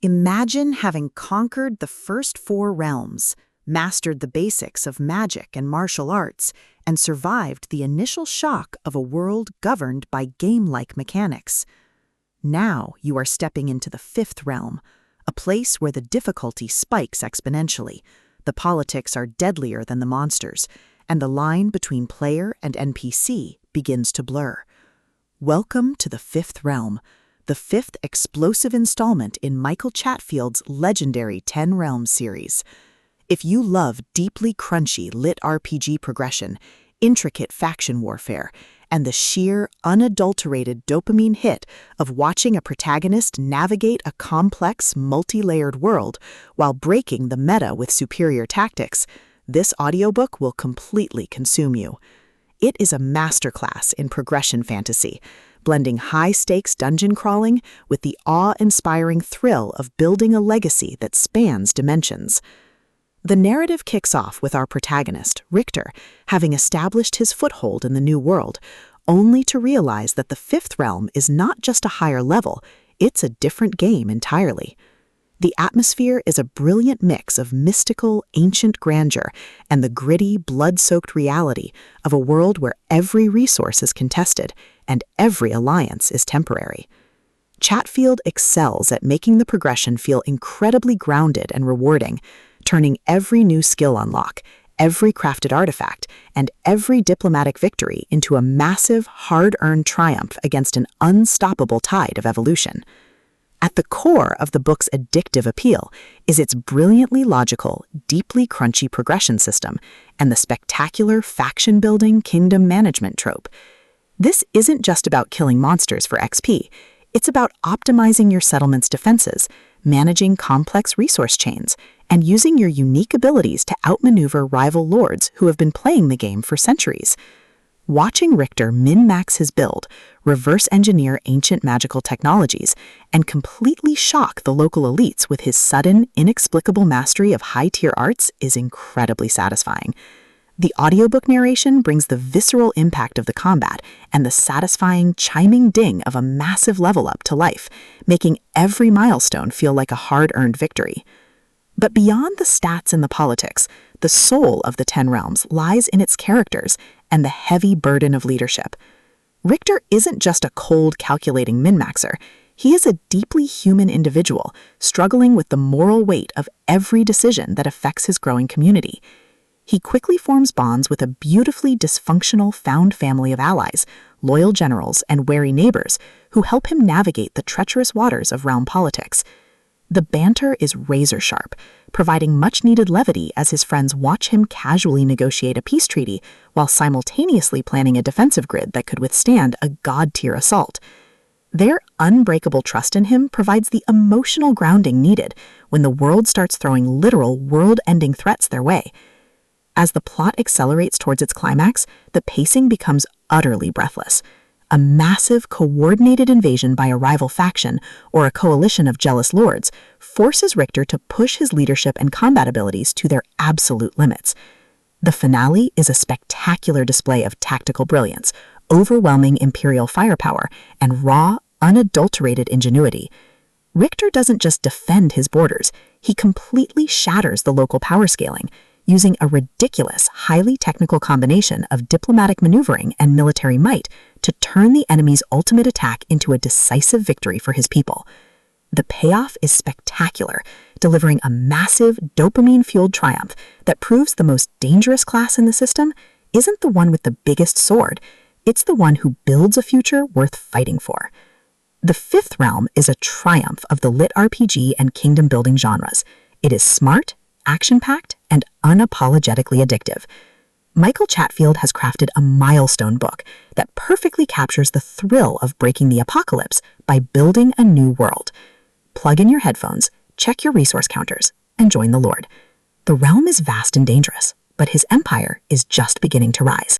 Imagine having conquered the first four realms, mastered the basics of magic and martial arts, and survived the initial shock of a world governed by game-like mechanics. Now you are stepping into the Fifth Realm, a place where the difficulty spikes exponentially, the politics are deadlier than the monsters, and the line between player and NPC begins to blur. Welcome to the Fifth Realm, the fifth explosive installment in Michael Chatfield's legendary 10 Realms series. If you love deeply crunchy LitRPG progression, intricate faction warfare, and the sheer, unadulterated dopamine hit of watching a protagonist navigate a complex, multi-layered world while breaking the meta with superior tactics, this audiobook will completely consume you. It is a masterclass in progression fantasy, blending high-stakes dungeon crawling with the awe-inspiring thrill of building a legacy that spans dimensions. The narrative kicks off with our protagonist, Richter, having established his foothold in the new world, only to realize that the Fifth Realm is not just a higher level, it's a different game entirely. The atmosphere is a brilliant mix of mystical, ancient grandeur and the gritty, blood-soaked reality of a world where every resource is contested and every alliance is temporary. Chatfield excels at making the progression feel incredibly grounded and rewarding, turning every new skill unlock, every crafted artifact, and every diplomatic victory into a massive, hard-earned triumph against an unstoppable tide of evolution. At the core of the book's addictive appeal is its brilliantly logical, deeply crunchy progression system and the spectacular faction-building kingdom management trope. This isn't just about killing monsters for XP, it's about optimizing your settlement's defenses, managing complex resource chains, and using your unique abilities to outmaneuver rival lords who have been playing the game for centuries. Watching Richter min-max his build, reverse-engineer ancient magical technologies, and completely shock the local elites with his sudden, inexplicable mastery of high-tier arts is incredibly satisfying. The audiobook narration brings the visceral impact of the combat and the satisfying, chiming ding of a massive level-up to life, making every milestone feel like a hard-earned victory. But beyond the stats and the politics, the soul of the 10 Realms lies in its characters and the heavy burden of leadership. Richter isn't just a cold, calculating min-maxer. He is a deeply human individual, struggling with the moral weight of every decision that affects his growing community. He quickly forms bonds with a beautifully dysfunctional found family of allies, loyal generals, and wary neighbors who help him navigate the treacherous waters of realm politics. The banter is razor-sharp, providing much-needed levity as his friends watch him casually negotiate a peace treaty while simultaneously planning a defensive grid that could withstand a god-tier assault. Their unbreakable trust in him provides the emotional grounding needed when the world starts throwing literal world-ending threats their way. As the plot accelerates towards its climax, the pacing becomes utterly breathless. A massive, coordinated invasion by a rival faction or a coalition of jealous lords forces Richter to push his leadership and combat abilities to their absolute limits. The finale is a spectacular display of tactical brilliance, overwhelming imperial firepower, and raw, unadulterated ingenuity. Richter doesn't just defend his borders, he completely shatters the local power scaling, using a ridiculous, highly technical combination of diplomatic maneuvering and military might to turn the enemy's ultimate attack into a decisive victory for his people. The payoff is spectacular, delivering a massive, dopamine-fueled triumph that proves the most dangerous class in the system isn't the one with the biggest sword, it's the one who builds a future worth fighting for. The Fifth Realm is a triumph of the LitRPG and kingdom-building genres. It is smart, action-packed, and unapologetically addictive. Michael Chatfield has crafted a milestone book that perfectly captures the thrill of breaking the apocalypse by building a new world. Plug in your headphones, check your resource counters, and join the Lord. The realm is vast and dangerous, but his empire is just beginning to rise.